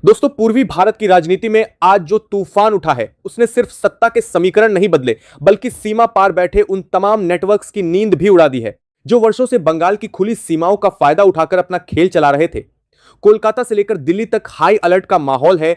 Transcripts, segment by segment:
दोस्तों, पूर्वी भारत की राजनीति में आज जो तूफान उठा है उसने सिर्फ सत्ता के समीकरण नहीं बदले, बल्कि सीमा पार बैठे उन तमाम नेटवर्क्स की नींद भी उड़ा दी है जो वर्षों से बंगाल की खुली सीमाओं का फायदा उठाकर अपना खेल चला रहे थे। कोलकाता से लेकर दिल्ली तक हाई अलर्ट का माहौल है।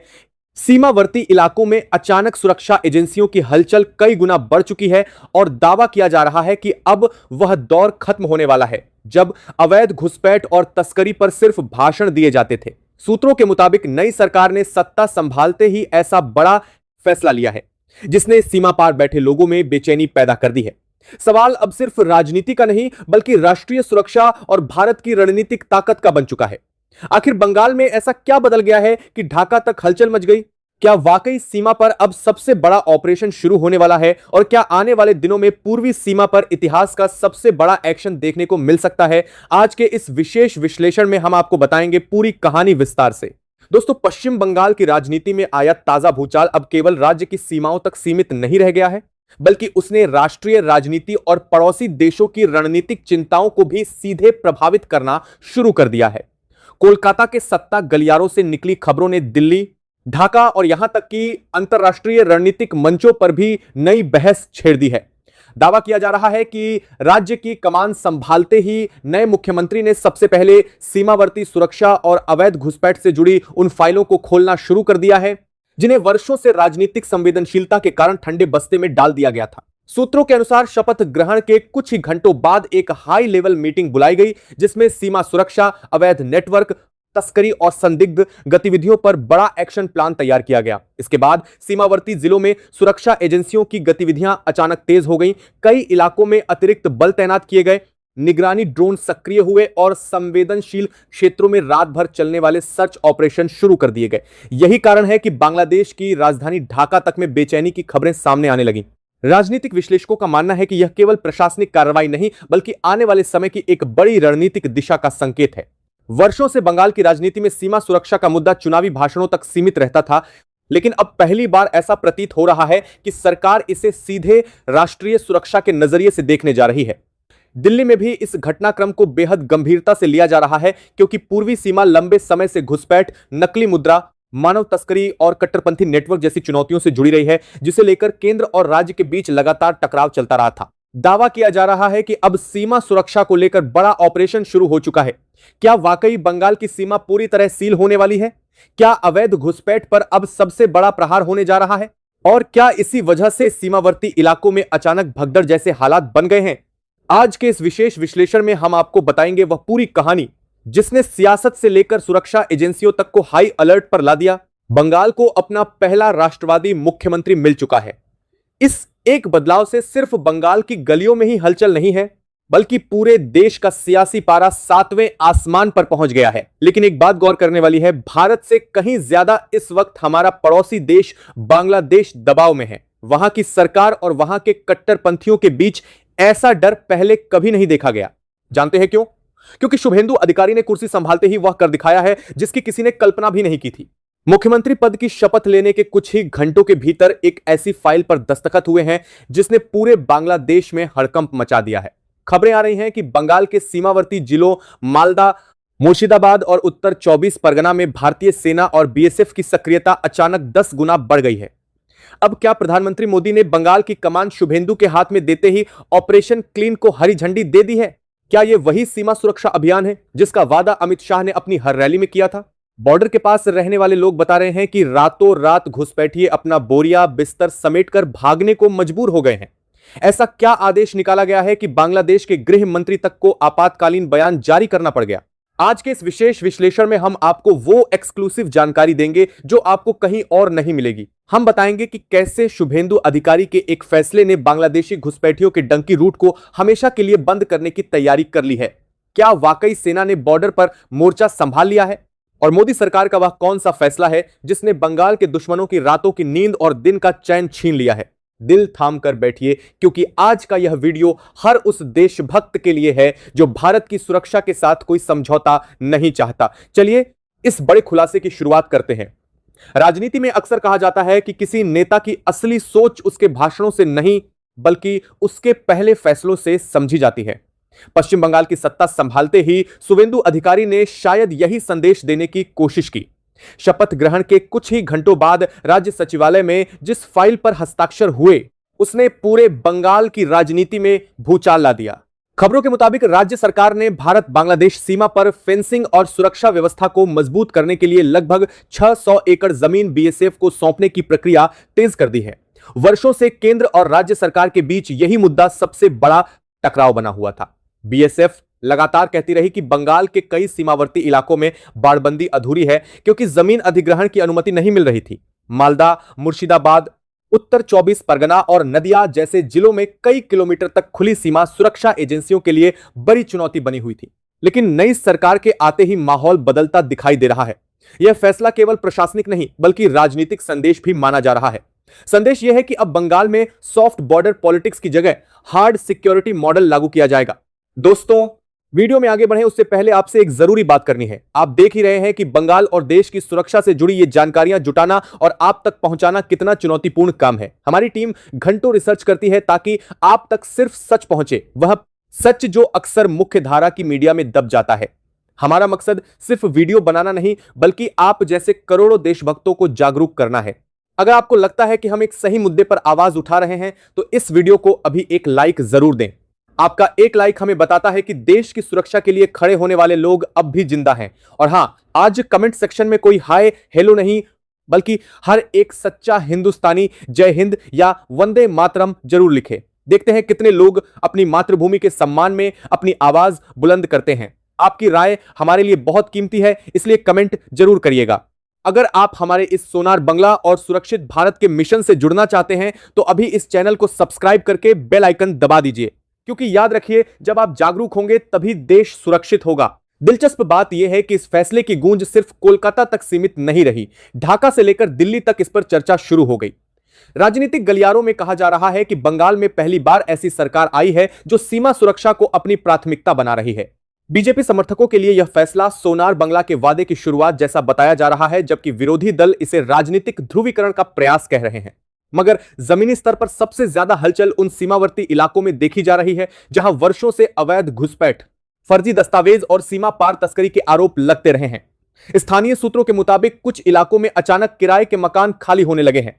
सीमावर्ती इलाकों में अचानक सुरक्षा एजेंसियों की हलचल कई गुना बढ़ चुकी है और दावा किया जा रहा है कि अब वह दौर खत्म होने वाला है जब अवैध घुसपैठ और तस्करी पर सिर्फ भाषण दिए जाते थे। सूत्रों के मुताबिक नई सरकार ने सत्ता संभालते ही ऐसा बड़ा फैसला लिया है जिसने सीमा पार बैठे लोगों में बेचैनी पैदा कर दी है। सवाल अब सिर्फ राजनीति का नहीं बल्कि राष्ट्रीय सुरक्षा और भारत की रणनीतिक ताकत का बन चुका है। आखिर बंगाल में ऐसा क्या बदल गया है कि ढाका तक हलचल मच गई? क्या वाकई सीमा पर अब सबसे बड़ा ऑपरेशन शुरू होने वाला है और क्या आने वाले दिनों में पूर्वी सीमा पर इतिहास का सबसे बड़ा एक्शन देखने को मिल सकता है? आज के इस विशेष विश्लेषण में हम आपको बताएंगे पूरी कहानी विस्तार से। दोस्तों, पश्चिम बंगाल की राजनीति में आया ताजा भूचाल अब केवल राज्य की सीमाओं तक सीमित नहीं रह गया है, बल्कि उसने राष्ट्रीय राजनीति और पड़ोसी देशों की रणनीतिक चिंताओं को भी सीधे प्रभावित करना शुरू कर दिया है। कोलकाता के सत्ता गलियारों से निकली खबरों ने दिल्ली, ढाका और यहां तक कि अंतरराष्ट्रीय रणनीतिक मंचों पर भी नई बहस छेड़ दी है। दावा किया जा रहा है कि राज्य की कमान संभालते ही नए मुख्यमंत्री ने सबसे पहले सीमावर्ती सुरक्षा और अवैध घुसपैठ से जुड़ी उन फाइलों को खोलना शुरू कर दिया है जिन्हें वर्षों से राजनीतिक संवेदनशीलता के कारण ठंडे बस्ते में डाल दिया गया था। सूत्रों के अनुसार शपथ ग्रहण के कुछ ही घंटों बाद एक हाई लेवल मीटिंग बुलाई गई जिसमें सीमा सुरक्षा, अवैध नेटवर्क, तस्करी और संदिग्ध गतिविधियों पर बड़ा एक्शन प्लान तैयार किया गया। इसके बाद सीमावर्ती जिलों में सुरक्षा एजेंसियों की गतिविधियां अचानक तेज हो गईं। कई इलाकों में अतिरिक्त बल तैनात किए गए, निगरानी ड्रोन सक्रिय हुए और संवेदनशील क्षेत्रों में रात भर चलने वाले सर्च ऑपरेशन शुरू कर दिए गए। यही कारण है कि बांग्लादेश की राजधानी ढाका तक में बेचैनी की खबरें सामने आने लगी। राजनीतिक विश्लेषकों का मानना है कि यह केवल प्रशासनिक कार्रवाई नहीं बल्कि आने वाले समय की एक बड़ी रणनीतिक दिशा का संकेत है। वर्षों से बंगाल की राजनीति में सीमा सुरक्षा का मुद्दा चुनावी भाषणों तक सीमित रहता था, लेकिन अब पहली बार ऐसा प्रतीत हो रहा है कि सरकार इसे सीधे राष्ट्रीय सुरक्षा के नजरिए से देखने जा रही है। दिल्ली में भी इस घटनाक्रम को बेहद गंभीरता से लिया जा रहा है क्योंकि पूर्वी सीमा लंबे समय से घुसपैठ, नकली मुद्रा, मानव तस्करी और कट्टरपंथी नेटवर्क जैसी चुनौतियों से जुड़ी रही है, जिसे लेकर केंद्र और राज्य के बीच लगातार टकराव चलता रहा था। दावा किया जा रहा है कि अब सीमा सुरक्षा को लेकर बड़ा ऑपरेशन शुरू हो चुका है। क्या वाकई बंगाल की सीमा पूरी तरह सील होने वाली है? क्या अवैध घुसपैठ पर अब सबसे बड़ा प्रहार होने जा रहा है? और क्या इसी वजह से सीमावर्ती इलाकों में अचानक भगदड़ जैसे हालात बन गए हैं? आज के इस विशेष विश्लेषण में हम आपको बताएंगे वह पूरी कहानी जिसने सियासत से लेकर सुरक्षा एजेंसियों तक को हाई अलर्ट पर ला दिया। बंगाल को अपना पहला राष्ट्रवादी मुख्यमंत्री मिल चुका है। इस एक बदलाव से सिर्फ बंगाल की गलियों में ही हलचल नहीं है, बल्कि पूरे देश का सियासी पारा 7वें आसमान पर पहुंच गया है। लेकिन एक बात गौर करने वाली है, भारत से कहीं ज्यादा इस वक्त हमारा पड़ोसी देश बांग्लादेश दबाव में है। वहां की सरकार और वहां के कट्टरपंथियों के बीच ऐसा डर पहले कभी नहीं देखा गया। जानते हैं क्यों? क्योंकि शुभेंदु अधिकारी ने कुर्सी संभालते ही वह कर दिखाया है जिसकी किसी ने कल्पना भी नहीं की थी। मुख्यमंत्री पद की शपथ लेने के कुछ ही घंटों के भीतर एक ऐसी फाइल पर दस्तखत हुए हैं जिसने पूरे बांग्लादेश में हड़कंप मचा दिया है। खबरें आ रही हैं कि बंगाल के सीमावर्ती जिलों मालदा, मुर्शिदाबाद और उत्तर 24 परगना में भारतीय सेना और बीएसएफ की सक्रियता अचानक 10 गुना बढ़ गई है। अब क्या प्रधानमंत्री मोदी ने बंगाल की कमान शुभेंदु के हाथ में देते ही ऑपरेशन क्लीन को हरी झंडी दे दी है? क्या यह वही सीमा सुरक्षा अभियान है जिसका वादा अमित शाह ने अपनी हर रैली में किया था? बॉर्डर के पास रहने वाले लोग बता रहे हैं कि रातों रात घुसपैठिए अपना बोरिया बिस्तर समेटकर भागने को मजबूर हो गए हैं। ऐसा क्या आदेश निकाला गया है कि बांग्लादेश के गृह मंत्री तक को आपातकालीन बयान जारी करना पड़ गया? आज के इस विशेष विश्लेषण में हम आपको वो एक्सक्लूसिव जानकारी देंगे जो आपको कहीं और नहीं मिलेगी। हम बताएंगे कि कैसे शुभेंदु अधिकारी के एक फैसले ने बांग्लादेशी घुसपैठियों के डंकी रूट को हमेशा के लिए बंद करने की तैयारी कर ली है। क्या वाकई सेना ने बॉर्डर पर मोर्चा संभाल लिया है? और मोदी सरकार का वह कौन सा फैसला है जिसने बंगाल के दुश्मनों की रातों की नींद और दिन का चैन छीन लिया है? दिल थाम कर बैठिए क्योंकि आज का यह वीडियो हर उस देशभक्त के लिए है जो भारत की सुरक्षा के साथ कोई समझौता नहीं चाहता। चलिए इस बड़े खुलासे की शुरुआत करते हैं। राजनीति में अक्सर कहा जाता है कि किसी नेता की असली सोच उसके भाषणों से नहीं बल्कि उसके पहले फैसलों से समझी जाती है। पश्चिम बंगाल की सत्ता संभालते ही शुभेंदु अधिकारी ने शायद यही संदेश देने की कोशिश की। शपथ ग्रहण के कुछ ही घंटों बाद राज्य सचिवालय में जिस फाइल पर हस्ताक्षर हुए उसने पूरे बंगाल की राजनीति में भूचाल ला दिया। खबरों के मुताबिक राज्य सरकार ने भारत बांग्लादेश सीमा पर फेंसिंग और सुरक्षा व्यवस्था को मजबूत करने के लिए लगभग 600 एकड़ जमीन बीएसएफ को सौंपने की प्रक्रिया तेज कर दी है। वर्षों से केंद्र और राज्य सरकार के बीच यही मुद्दा सबसे बड़ा टकराव बना हुआ था। बीएसएफ लगातार कहती रही कि बंगाल के कई सीमावर्ती इलाकों में बाड़बंदी अधूरी है क्योंकि जमीन अधिग्रहण की अनुमति नहीं मिल रही थी। मालदा, मुर्शिदाबाद, उत्तर 24 परगना और नदिया जैसे जिलों में कई किलोमीटर तक खुली सीमा सुरक्षा एजेंसियों के लिए बड़ी चुनौती बनी हुई थी। लेकिन नई सरकार के आते ही माहौल बदलता दिखाई दे रहा है। यह फैसला केवल प्रशासनिक नहीं बल्कि राजनीतिक संदेश भी माना जा रहा है। संदेश यह है कि अब बंगाल में सॉफ्ट बॉर्डर पॉलिटिक्स की जगह हार्ड सिक्योरिटी मॉडल लागू किया जाएगा। दोस्तों, वीडियो में आगे बढ़े उससे पहले आपसे एक जरूरी बात करनी है। आप देख ही रहे हैं कि बंगाल और देश की सुरक्षा से जुड़ी ये जानकारियां जुटाना और आप तक पहुंचाना कितना चुनौतीपूर्ण काम है। हमारी टीम घंटों रिसर्च करती है ताकि आप तक सिर्फ सच पहुंचे, वह सच जो अक्सर मुख्य धारा की मीडिया में दब जाता है। हमारा मकसद सिर्फ वीडियो बनाना नहीं बल्कि आप जैसे करोड़ों देशभक्तों को जागरूक करना है। अगर आपको लगता है कि हम एक सही मुद्दे पर आवाज उठा रहे हैं तो इस वीडियो को अभी एक लाइक जरूर दें। आपका एक लाइक हमें बताता है कि देश की सुरक्षा के लिए खड़े होने वाले लोग अब भी जिंदा हैं। और हां, आज कमेंट सेक्शन में कोई हाय हेलो नहीं बल्कि हर एक सच्चा हिंदुस्तानी जय हिंद या वंदे मातरम जरूर लिखे। देखते हैं कितने लोग अपनी मातृभूमि के सम्मान में अपनी आवाज बुलंद करते हैं। आपकी राय हमारे लिए बहुत कीमती है, इसलिए कमेंट जरूर करिएगा। अगर आप हमारे इस सोनार बंगला और सुरक्षित भारत के मिशन से जुड़ना चाहते हैं तो अभी इस चैनल को सब्सक्राइब करके बेल आइकन दबा दीजिए, क्योंकि याद रखिए, जब आप जागरूक होंगे तभी देश सुरक्षित होगा। दिलचस्प बात यह है कि इस फैसले की गूंज सिर्फ कोलकाता तक सीमित नहीं रही। ढाका से लेकर दिल्ली तक इस पर चर्चा शुरू हो गई। राजनीतिक गलियारों में कहा जा रहा है कि बंगाल में पहली बार ऐसी सरकार आई है जो सीमा सुरक्षा को अपनी प्राथमिकता बना रही है। बीजेपी समर्थकों के लिए यह फैसला सोनार बंगला के वादे की शुरुआत जैसा बताया जा रहा है, जबकि विरोधी दल इसे राजनीतिक ध्रुवीकरण का प्रयास कह रहे हैं। मगर जमीनी स्तर पर सबसे ज्यादा हलचल उन सीमावर्ती इलाकों में देखी जा रही है जहां वर्षों से अवैध घुसपैठ, फर्जी दस्तावेज और सीमा पार तस्करी के आरोप लगते रहे हैं। स्थानीय सूत्रों के मुताबिक कुछ इलाकों में अचानक किराए के मकान खाली होने लगे हैं।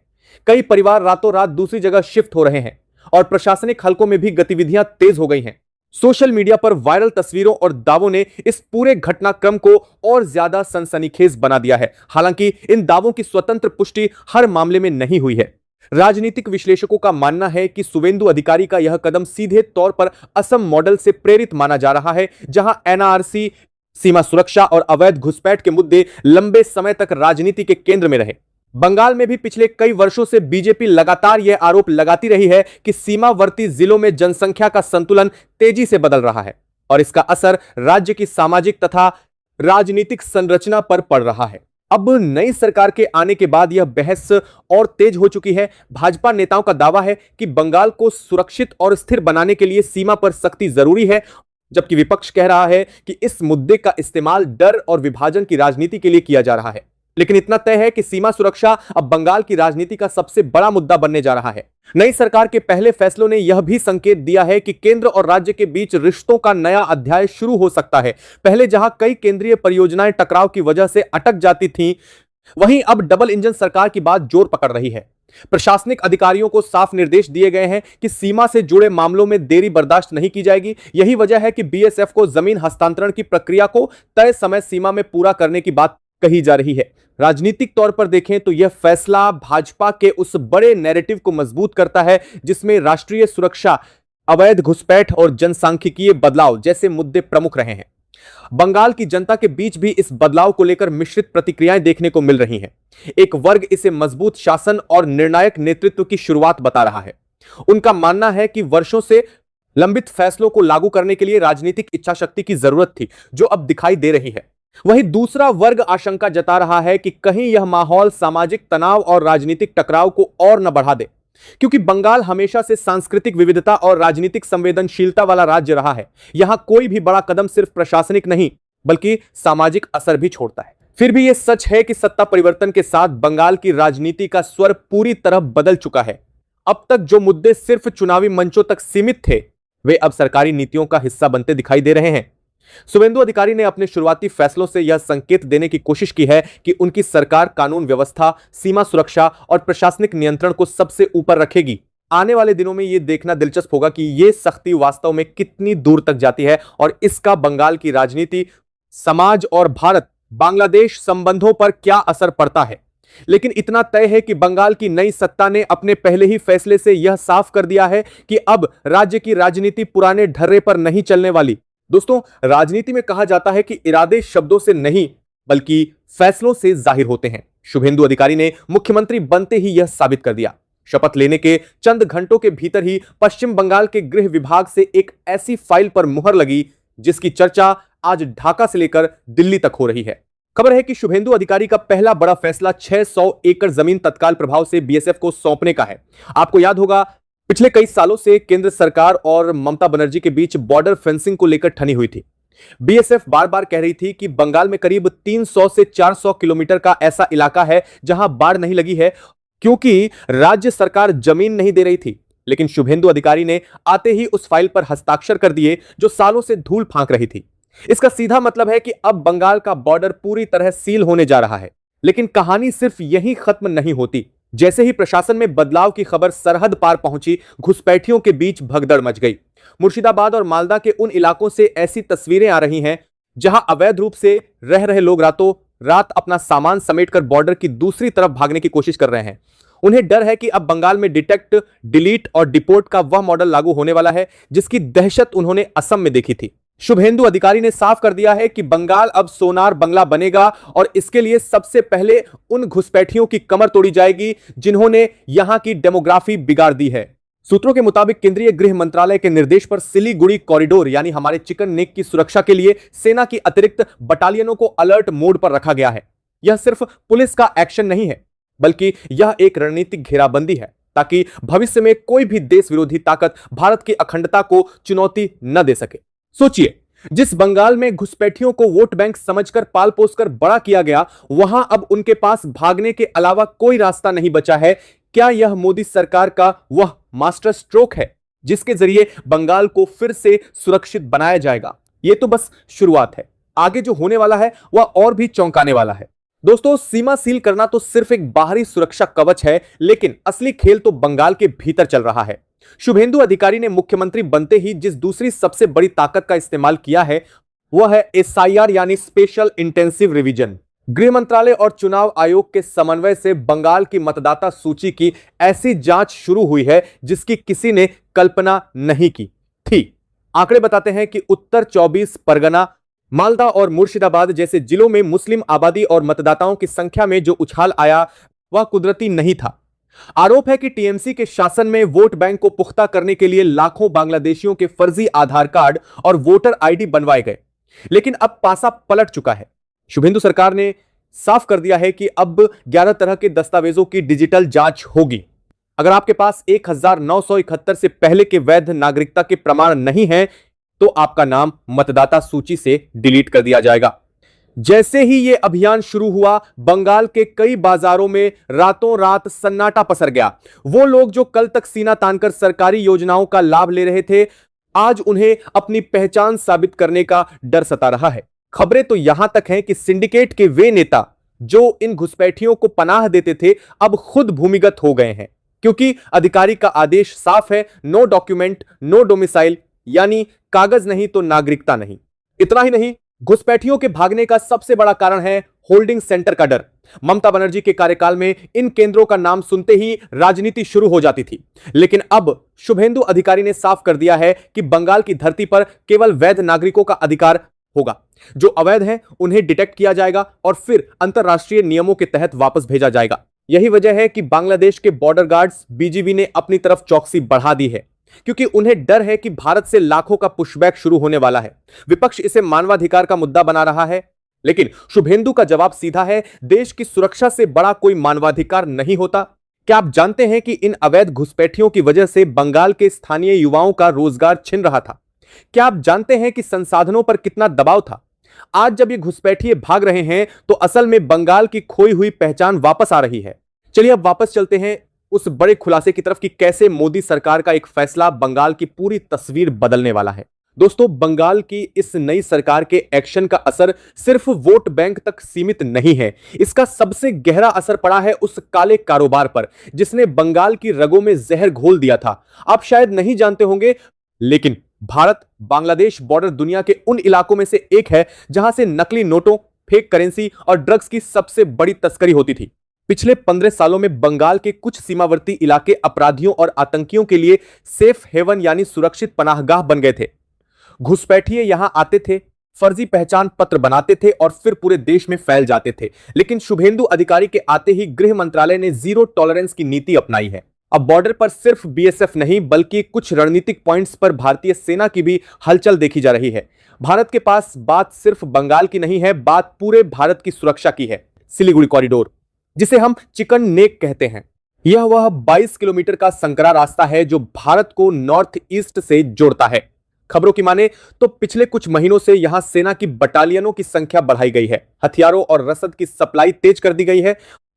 कई परिवार रातों रात दूसरी जगह शिफ्ट हो रहे हैं और प्रशासनिक हलकों में भी गतिविधियां तेज हो गई हैं। सोशल मीडिया पर वायरल तस्वीरों और दावों ने इस पूरे घटनाक्रम को और ज्यादा सनसनीखेज बना दिया है। हालांकि इन दावों की स्वतंत्र पुष्टि हर मामले में नहीं हुई है। राजनीतिक विश्लेषकों का मानना है कि शुवेंदु अधिकारी का यह कदम सीधे तौर पर असम मॉडल से प्रेरित माना जा रहा है, जहां एनआरसी, सीमा सुरक्षा और अवैध घुसपैठ के मुद्दे लंबे समय तक राजनीति के केंद्र में रहे। बंगाल में भी पिछले कई वर्षों से बीजेपी लगातार यह आरोप लगाती रही है कि सीमावर्ती जिलों में जनसंख्या का संतुलन तेजी से बदल रहा है और इसका असर राज्य की सामाजिक तथा राजनीतिक संरचना पर पड़ रहा है। अब नई सरकार के आने के बाद यह बहस और तेज हो चुकी है। भाजपा नेताओं का दावा है कि बंगाल को सुरक्षित और स्थिर बनाने के लिए सीमा पर सख्ती जरूरी है, जबकि विपक्ष कह रहा है कि इस मुद्दे का इस्तेमाल डर और विभाजन की राजनीति के लिए किया जा रहा है। लेकिन इतना तय है कि सीमा सुरक्षा अब बंगाल की राजनीति का सबसे बड़ा मुद्दा बनने जा रहा है। नई सरकार के पहले फैसलों ने यह भी संकेत दिया है कि केंद्र और राज्य के बीच रिश्तों का नया अध्याय शुरू हो सकता है। पहले जहां कई केंद्रीय परियोजनाएं टकराव की वजह से अटक जाती थीं, वहीं अब डबल इंजन सरकार की बात जोर पकड़ रही है। प्रशासनिक अधिकारियों को साफ निर्देश दिए गए हैं कि सीमा से जुड़े मामलों में देरी बर्दाश्त नहीं की जाएगी। यही वजह है कि बीएसएफ को जमीन हस्तांतरण की प्रक्रिया को तय समय सीमा में पूरा करने की बात कही जा रही है। राजनीतिक तौर पर देखें तो यह फैसला भाजपा के उस बड़े नैरेटिव को मजबूत करता है जिसमें राष्ट्रीय सुरक्षा, अवैध घुसपैठ और जनसांख्यिकीय बदलाव जैसे मुद्दे प्रमुख रहे हैं। बंगाल की जनता के बीच भी इस बदलाव को लेकर मिश्रित प्रतिक्रियाएं देखने को मिल रही हैं। एक वर्ग इसे मजबूत शासन और निर्णायक नेतृत्व की शुरुआत बता रहा है। उनका मानना है कि वर्षों से लंबित फैसलों को लागू करने के लिए राजनीतिक इच्छा शक्ति की जरूरत थी, जो अब दिखाई दे रही है। वहीं दूसरा वर्ग आशंका जता रहा है कि कहीं यह माहौल सामाजिक तनाव और राजनीतिक टकराव को और न बढ़ा दे, क्योंकि बंगाल हमेशा से सांस्कृतिक विविधता और राजनीतिक संवेदनशीलता वाला राज्य रहा है। यहां कोई भी बड़ा कदम सिर्फ प्रशासनिक नहीं बल्कि सामाजिक असर भी छोड़ता है। फिर भी यह सच है कि सत्ता परिवर्तन के साथ बंगाल की राजनीति का स्वर पूरी तरह बदल चुका है। अब तक जो मुद्दे सिर्फ चुनावी मंचों तक सीमित थे, वे अब सरकारी नीतियों का हिस्सा बनते दिखाई दे रहे हैं। शुभेंदु अधिकारी ने अपने शुरुआती फैसलों से यह संकेत देने की कोशिश की है कि उनकी सरकार कानून व्यवस्था, सीमा सुरक्षा और प्रशासनिक नियंत्रण को सबसे ऊपर रखेगी। आने वाले दिनों में यह देखना दिलचस्प होगा कि यह सख्ती वास्तव में कितनी दूर तक जाती है और इसका बंगाल की राजनीति, समाज और भारत बांग्लादेश संबंधों पर क्या असर पड़ता है। लेकिन इतना तय है कि बंगाल की नई सत्ता ने अपने पहले ही फैसले से यह साफ कर दिया है कि अब राज्य की राजनीति पुराने ढर्रे पर नहीं चलने वाली। दोस्तों, राजनीति में कहा जाता है कि इरादे शब्दों से नहीं बल्कि फैसलों से जाहिर होते हैं। शुभेंदु अधिकारी ने मुख्यमंत्री बनते ही यह साबित कर दिया। शपथ लेने के चंद घंटों के भीतर ही पश्चिम बंगाल के गृह विभाग से एक ऐसी फाइल पर मुहर लगी जिसकी चर्चा आज ढाका से लेकर दिल्ली तक हो रही है। खबर है कि शुभेंदु अधिकारी का पहला बड़ा फैसला 600 एकड़ जमीन तत्काल प्रभाव से बीएसएफ को सौंपने का है। आपको याद होगा, पिछले कई सालों से केंद्र सरकार और ममता बनर्जी के बीच बॉर्डर फेंसिंग को लेकर ठनी हुई थी। बीएसएफ बार बार कह रही थी कि बंगाल में करीब 300 से 400 किलोमीटर का ऐसा इलाका है जहां बाढ़ नहीं लगी है, क्योंकि राज्य सरकार जमीन नहीं दे रही थी। लेकिन शुभेंदु अधिकारी ने आते ही उस फाइल पर हस्ताक्षर कर दिए जो सालों से धूल फांक रही थी। इसका सीधा मतलब है कि अब बंगाल का बॉर्डर पूरी तरह सील होने जा रहा है। लेकिन कहानी सिर्फ यहीं खत्म नहीं होती। जैसे ही प्रशासन में बदलाव की खबर सरहद पार पहुंची, घुसपैठियों के बीच भगदड़ मच गई। मुर्शिदाबाद और मालदा के उन इलाकों से ऐसी तस्वीरें आ रही हैं जहां अवैध रूप से रह रहे लोग रातों रात अपना सामान समेटकर बॉर्डर की दूसरी तरफ भागने की कोशिश कर रहे हैं। उन्हें डर है कि अब बंगाल में डिटेक्ट, डिलीट और डिपोर्ट का वह मॉडल लागू होने वाला है जिसकी दहशत उन्होंने असम में देखी थी। शुभेंदु अधिकारी ने साफ कर दिया है कि बंगाल अब सोनार बंगला बनेगा और इसके लिए सबसे पहले उन घुसपैठियों की कमर तोड़ी जाएगी जिन्होंने यहां की डेमोग्राफी बिगाड़ दी है। सूत्रों के मुताबिक केंद्रीय गृह मंत्रालय के निर्देश पर सिलीगुड़ी कॉरिडोर यानी हमारे चिकन नेक की सुरक्षा के लिए सेना की अतिरिक्त बटालियनों को अलर्ट मोड पर रखा गया है। यह सिर्फ पुलिस का एक्शन नहीं है, बल्कि यह एक रणनीतिक घेराबंदी है ताकि भविष्य में कोई भी देश विरोधी ताकत भारत की अखंडता को चुनौती न दे सके। सोचिए, जिस बंगाल में घुसपैठियों को वोट बैंक समझकर पाल पोसकर बड़ा किया गया, वहां अब उनके पास भागने के अलावा कोई रास्ता नहीं बचा है। क्या यह मोदी सरकार का वह मास्टर स्ट्रोक है जिसके जरिए बंगाल को फिर से सुरक्षित बनाया जाएगा? यह तो बस शुरुआत है। आगे जो होने वाला है वह और भी चौंकाने वाला है। दोस्तों, सीमा सील करना तो सिर्फ एक बाहरी सुरक्षा कवच है, लेकिन असली खेल तो बंगाल के भीतर चल रहा है। शुभेंदु अधिकारी ने मुख्यमंत्री बनते ही जिस दूसरी सबसे बड़ी ताकत का इस्तेमाल किया है वह है एसआईआर यानी स्पेशल इंटेंसिव रिवीजन। गृह मंत्रालय और चुनाव आयोग के समन्वय से बंगाल की मतदाता सूची की ऐसी जांच शुरू हुई है जिसकी किसी ने कल्पना नहीं की थी। आंकड़े बताते हैं कि उत्तर 24 परगना, मालदा और मुर्शिदाबाद जैसे जिलों में मुस्लिम आबादी और मतदाताओं की संख्या में जो उछाल आया वह कुदरती नहीं था। आरोप है कि टीएमसी के शासन में वोट बैंक को पुख्ता करने के लिए लाखों बांग्लादेशियों के फर्जी आधार कार्ड और वोटर आईडी बनवाए गए। लेकिन अब पासा पलट चुका है। शुभेंदु सरकार ने साफ कर दिया है कि अब 11 तरह के दस्तावेजों की डिजिटल जांच होगी। अगर आपके पास 1971 से पहले के वैध नागरिकता के प्रमाण नहीं है तो आपका नाम मतदाता सूची से डिलीट कर दिया जाएगा। जैसे ही यह अभियान शुरू हुआ, बंगाल के कई बाजारों में रातों रात सन्नाटा पसर गया। वो लोग जो कल तक सीना तानकर सरकारी योजनाओं का लाभ ले रहे थे, आज उन्हें अपनी पहचान साबित करने का डर सता रहा है। खबरें तो यहां तक हैं कि सिंडिकेट के वे नेता जो इन घुसपैठियों को पनाह देते थे, अब खुद भूमिगत हो गए हैं, क्योंकि अधिकारी का आदेश साफ है, नो डॉक्यूमेंट नो डोमिसाइल, यानी कागज नहीं तो नागरिकता नहीं। इतना ही नहीं, घुसपैठियों के भागने का सबसे बड़ा कारण है होल्डिंग सेंटर का डर। ममता बनर्जी के कार्यकाल में इन केंद्रों का नाम सुनते ही राजनीति शुरू हो जाती थी, लेकिन अब शुभेंदु अधिकारी ने साफ कर दिया है कि बंगाल की धरती पर केवल वैध नागरिकों का अधिकार होगा। जो अवैध हैं उन्हें डिटेक्ट किया जाएगा और फिर अंतरराष्ट्रीय नियमों के तहत वापस भेजा जाएगा। यही वजह है कि बांग्लादेश के बॉर्डर गार्ड्स बीजीबी ने अपनी तरफ चौकसी बढ़ा दी है, क्योंकि उन्हें डर है कि भारत से लाखों का पुशबैक शुरू होने वाला है। विपक्ष इसे मानवाधिकार का मुद्दा बना रहा है, लेकिन शुभेंदु का जवाब सीधा है, देश की सुरक्षा से बड़ा कोई मानवाधिकार नहीं होता। क्या आप जानते हैं कि इन अवैध घुसपैठियों की वजह से बंगाल के स्थानीय युवाओं का रोजगार छिन रहा था? क्या आप जानते हैं कि संसाधनों पर कितना दबाव था? आज जब ये घुसपैठिए भाग रहे हैं तो असल में बंगाल की खोई हुई पहचान वापस आ रही है। चलिए अब वापस चलते हैं उस बड़े खुलासे की तरफ कि कैसे मोदी सरकार का एक फैसला बंगाल की पूरी तस्वीर बदलने वाला है। दोस्तों, बंगाल की इस नई सरकार के एक्शन का असर सिर्फ वोट बैंक तक सीमित नहीं है। इसका सबसे गहरा असर पड़ा है उस काले कारोबार पर जिसने बंगाल की रगों में जहर घोल दिया था। आप शायद नहीं जानते होंगे, लेकिन भारत बांग्लादेश बॉर्डर दुनिया के उन इलाकों में से एक है जहां से नकली नोटों, फेक करेंसी और ड्रग्स की सबसे बड़ी तस्करी होती थी। पिछले 15 सालों में बंगाल के कुछ सीमावर्ती इलाके अपराधियों और आतंकियों के लिए सेफ हेवन यानी सुरक्षित पनाहगाह बन गए थे। घुसपैठिए यहां आते थे, फर्जी पहचान पत्र बनाते थे और फिर पूरे देश में फैल जाते थे। लेकिन शुभेंदु अधिकारी के आते ही गृह मंत्रालय ने जीरो टॉलरेंस की नीति अपनाई है। अब बॉर्डर पर सिर्फ बीएसएफ नहीं बल्कि कुछ रणनीतिक पॉइंट्स पर भारतीय सेना की भी हलचल देखी जा रही है। भारत के पास बात सिर्फ बंगाल की नहीं है, बात पूरे भारत की सुरक्षा की है। सिलीगुड़ी कॉरिडोर, जिसे हम चिकन नेक कहते हैं, यह वह 22 किलोमीटर का संकरा रास्ता है जो भारत को नॉर्थ ईस्ट से जोड़ता है। खबरों की माने तो पिछले कुछ महीनों से यहां सेना की बटालियनों की संख्या बढ़ाई गई है, हथियारों और रसद की सप्लाई तेज कर दी गई है,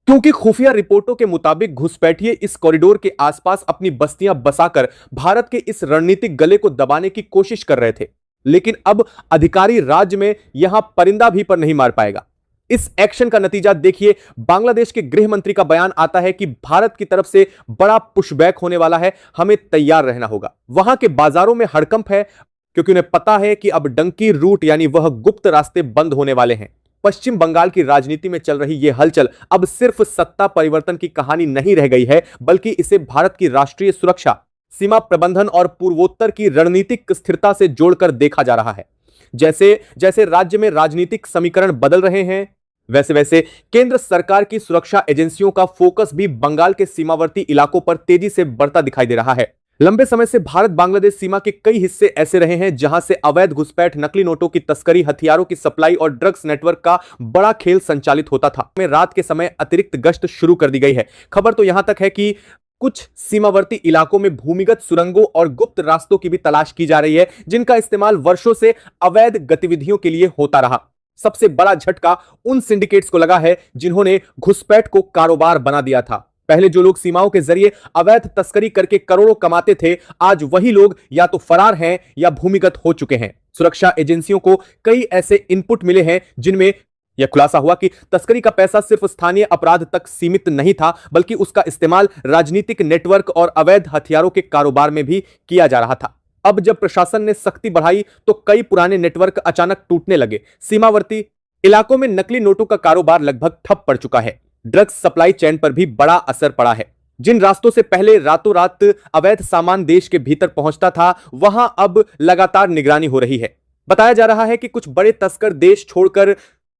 क्योंकि खुफिया रिपोर्टों के मुताबिक घुसपैठिए इस कॉरिडोर के आसपास अपनी बस्तियां बसाकर भारत के इस रणनीतिक गले को दबाने की कोशिश कर रहे थे। लेकिन अब अधिकारी राज्य में यहां परिंदा भी पर नहीं मार पाएगा। इस एक्शन का नतीजा देखिए। बांग्लादेश के गृह मंत्री का बयान आता है कि भारत की तरफ से बड़ा पुशबैक होने वाला है, हमें तैयार रहना होगा। वहां के बाजारों में हड़कंप है क्योंकि उन्हें पता है कि अब डंकी रूट यानी वह गुप्त रास्ते बंद होने वाले हैं। पश्चिम बंगाल की राजनीति में चल रही यह हलचल अब सिर्फ सत्ता परिवर्तन की कहानी नहीं रह गई है, बल्कि इसे भारत की राष्ट्रीय सुरक्षा, सीमा प्रबंधन और पूर्वोत्तर की रणनीतिक स्थिरता से जोड़कर देखा जा रहा है। जैसे जैसे राज्य में राजनीतिक समीकरण बदल रहे हैं, वैसे वैसे केंद्र सरकार की सुरक्षा एजेंसियों का फोकस भी बंगाल के सीमावर्ती इलाकों पर तेजी से बढ़ता दिखाई दे रहा है। लंबे समय से भारत बांग्लादेश सीमा के कई हिस्से ऐसे रहे हैं जहां से अवैध घुसपैठ, नकली नोटों की तस्करी, हथियारों की सप्लाई और ड्रग्स नेटवर्क का बड़ा खेल संचालित होता था। में रात के समय अतिरिक्त गश्त शुरू कर दी गई है। खबर तो यहां तक है कि कुछ सीमावर्ती इलाकों में भूमिगत सुरंगों और गुप्त रास्तों की भी तलाश की जा रही है, जिनका इस्तेमाल वर्षों से अवैध गतिविधियों के लिए होता रहा। सबसे बड़ा झटका उन सिंडिकेट्स को लगा है जिन्होंने घुसपैठ को कारोबार बना दिया था। पहले जो लोग सीमाओं के जरिए अवैध तस्करी करके करोड़ों कमाते थे, आज वही लोग या तो फरार हैं या भूमिगत हो चुके हैं। सुरक्षा एजेंसियों को कई ऐसे इनपुट मिले हैं जिनमें यह खुलासा हुआ कि तस्करी का पैसा सिर्फ स्थानीय अपराध तक सीमित नहीं था, बल्कि उसका इस्तेमाल राजनीतिक नेटवर्क और अवैध हथियारों के कारोबार में भी किया जा रहा था। अब जब प्रशासन ने सख्ती बढ़ाई तो कई पुराने नेटवर्क अचानक टूटने लगे। सीमावर्ती इलाकों में नकली नोटों का कारोबार लगभग ठप पड़ चुका है। ड्रग्स सप्लाई चेन पर भी बड़ा असर पड़ा है। जिन रास्तों से पहले रातों रात अवैध सामान देश के भीतर पहुंचता था, वहां अब लगातार निगरानी हो रही है। बताया जा रहा है कि कुछ बड़े तस्कर देश छोड़कर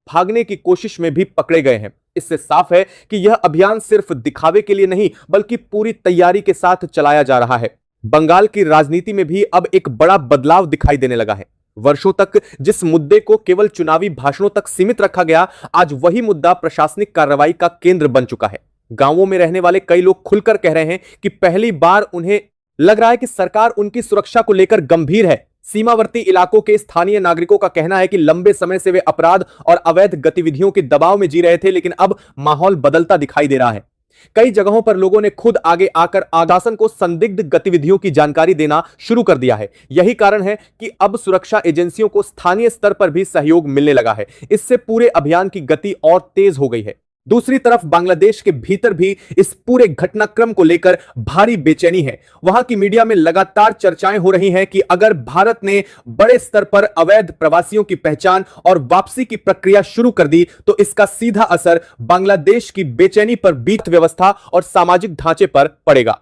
भागने की कोशिश में भी पकड़े गए हैं। इससे साफ है कि यह अभियान सिर्फ दिखावे के लिए नहीं, बल्कि पूरी तैयारी के साथ चलाया जा रहा है। बंगाल की राजनीति में भी अब एक बड़ा बदलाव दिखाई देने लगा है। वर्षों तक जिस मुद्दे को केवल चुनावी भाषणों तक सीमित रखा गया, आज वही मुद्दा प्रशासनिक कार्रवाई का केंद्र बन चुका है। गांवों में रहने वाले कई लोग खुलकर कह रहे हैं कि पहली बार उन्हें लग रहा है कि सरकार उनकी सुरक्षा को लेकर गंभीर है। सीमावर्ती इलाकों के स्थानीय नागरिकों का कहना है कि लंबे समय से वे अपराध और अवैध गतिविधियों के दबाव में जी रहे थे, लेकिन अब माहौल बदलता दिखाई दे रहा है। कई जगहों पर लोगों ने खुद आगे आकर प्रशासन को संदिग्ध गतिविधियों की जानकारी देना शुरू कर दिया है। यही कारण है कि अब सुरक्षा एजेंसियों को स्थानीय स्तर पर भी सहयोग मिलने लगा है। इससे पूरे अभियान की गति और तेज हो गई है। दूसरी तरफ बांग्लादेश के भीतर भी इस पूरे घटनाक्रम को लेकर भारी बेचैनी है। वहां की मीडिया में लगातार चर्चाएं हो रही हैं कि अगर भारत ने बड़े स्तर पर अवैध प्रवासियों की पहचान और वापसी की प्रक्रिया शुरू कर दी तो इसका सीधा असर बांग्लादेश की बेचैनी पर, वित्त व्यवस्था और सामाजिक ढांचे पर पड़ेगा।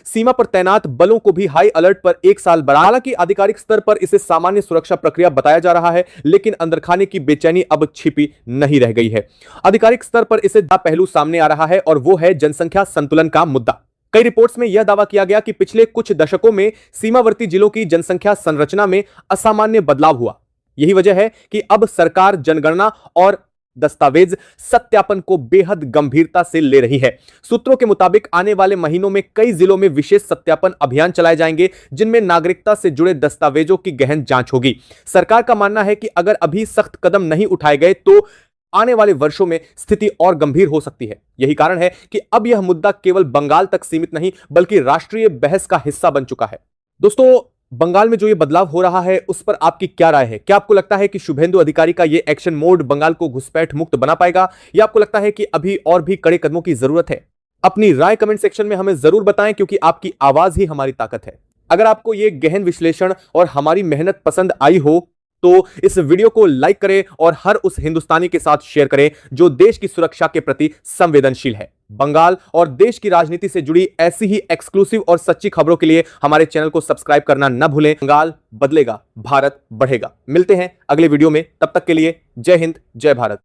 सीमा पर तैनात बलों को भी हाई अलर्ट पर एक साल बढ़ा। हालांकि आधिकारिक स्तर पर इसे सामान्य सुरक्षा प्रक्रिया बताया जा रहा है, लेकिन अंदरखाने की बेचैनी अब छिपी नहीं रह गई है। आधिकारिक स्तर पर इसे पहलू सामने आ रहा है और वो है जनसंख्या संतुलन का मुद्दा। कई रिपोर्ट्स में यह दावा किया गया कि पिछले कुछ दशकों में सीमावर्ती जिलों की जनसंख्या संरचना में असामान्य बदलाव हुआ। यही वजह है कि अब सरकार जनगणना और दस्तावेज सत्यापन को बेहद गंभीरता से ले रही है। सूत्रों के मुताबिक आने वाले महीनों में कई जिलों में विशेष सत्यापन अभियान चलाए जाएंगे, जिनमें नागरिकता से जुड़े दस्तावेजों की गहन जांच होगी। सरकार का मानना है कि अगर अभी सख्त कदम नहीं उठाए गए तो आने वाले वर्षों में स्थिति और गंभीर हो सकती है। यही कारण है कि अब यह मुद्दा केवल बंगाल तक सीमित नहीं, बल्कि राष्ट्रीय बहस का हिस्सा बन चुका है। दोस्तों, बंगाल में जो ये बदलाव हो रहा है उस पर आपकी क्या राय है? क्या आपको लगता है कि शुभेंदु अधिकारी का ये एक्शन मोड बंगाल को घुसपैठ मुक्त बना पाएगा, या आपको लगता है कि अभी और भी कड़े कदमों की जरूरत है? अपनी राय कमेंट सेक्शन में हमें जरूर बताएं, क्योंकि आपकी आवाज ही हमारी ताकत है। अगर आपको ये गहन विश्लेषण और हमारी मेहनत पसंद आई हो तो इस वीडियो को लाइक करें और हर उस हिंदुस्तानी के साथ शेयर करें जो देश की सुरक्षा के प्रति संवेदनशील है। बंगाल और देश की राजनीति से जुड़ी ऐसी ही एक्सक्लूसिव और सच्ची खबरों के लिए हमारे चैनल को सब्सक्राइब करना न भूलें। बंगाल बदलेगा, भारत बढ़ेगा। मिलते हैं अगले वीडियो में, तब तक के लिए जय हिंद, जय भारत।